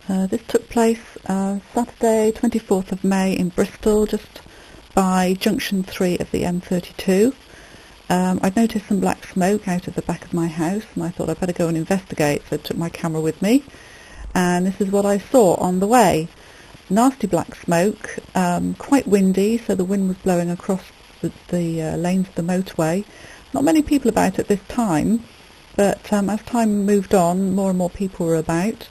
This took place Saturday 24th of May in Bristol, just by junction 3 of the M32. I'd noticed some black smoke out of the back of my house and I thought I'd better go and investigate, so I took my camera with me, and this is what I saw on the way. Nasty black smoke, quite windy, so the wind was blowing across the lanes of the motorway. Not many people about at this time, but as time moved on, more and more people were about.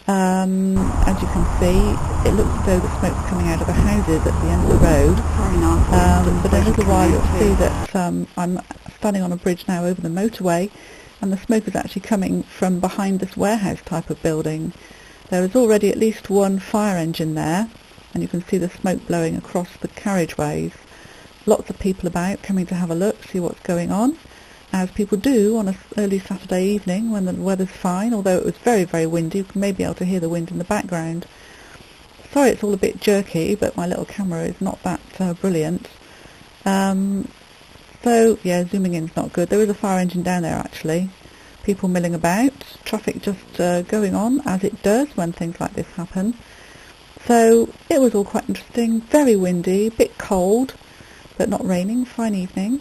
As you can see, it looks as though the smoke's coming out of the houses at the end of the road. Very nice. But in a little while you'll see that I'm standing on a bridge now over the motorway, and the smoke is actually coming from behind this warehouse type of building. There is already at least one fire engine there, and you can see the smoke blowing across the carriageways. Lots of people about, coming to have a look, see what's going on, as people do on an early Saturday evening when the weather's fine, although it was very, very windy. You may be able to hear the wind in the background. Sorry it's all a bit jerky, but my little camera is not that brilliant. So, yeah, zooming in is not good. There is a fire engine down there, actually. People milling about, traffic just going on, as it does when things like this happen. So, it was all quite interesting, very windy, a bit cold, but not raining, fine evening.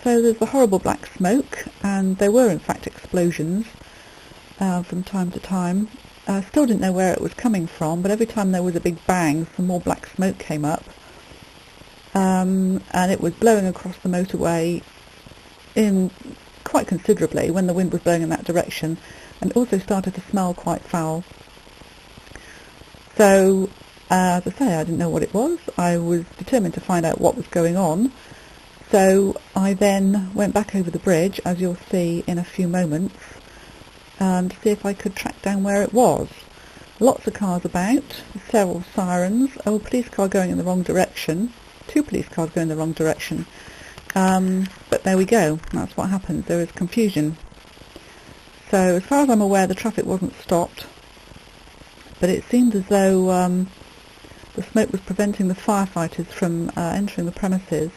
So there's the horrible black smoke, and there were in fact explosions from time to time. I still didn't know where it was coming from, but every time there was a big bang, some more black smoke came up, and it was blowing across the motorway in quite considerably when the wind was blowing in that direction, and it also started to smell quite foul. So, as I say, I didn't know what it was. I was determined to find out what was going on. So I then went back over the bridge, as you'll see in a few moments, to see if I could track down where it was. Lots of cars about, several sirens, a police car going in the wrong direction, 2 police cars going in the wrong direction. But there we go, that's what happens, there is confusion. So as far as I'm aware, the traffic wasn't stopped, but it seemed as though the smoke was preventing the firefighters from entering the premises.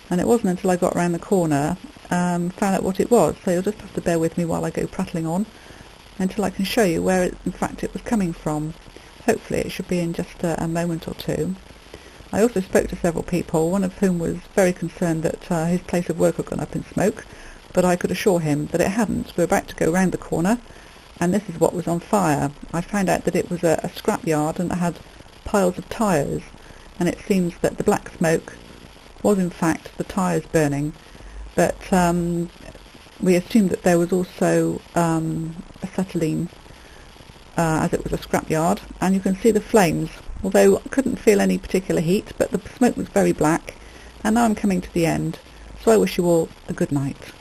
And it wasn't until I got around the corner, found out what it was. So you'll just have to bear with me while I go prattling on until I can show you where in fact it was coming from. Hopefully it should be in just a moment or two. I also spoke to several people, one of whom was very concerned that his place of work had gone up in smoke, but I could assure him that it hadn't. We were about to go round the corner, and this is what was on fire. I found out that it was a scrapyard and it had piles of tyres, and it seems that the black smoke was in fact the tyres burning, but we assumed that there was also acetylene, as it was a scrapyard, and you can see the flames, although I couldn't feel any particular heat, but the smoke was very black. And now I'm coming to the end, so I wish you all a good night.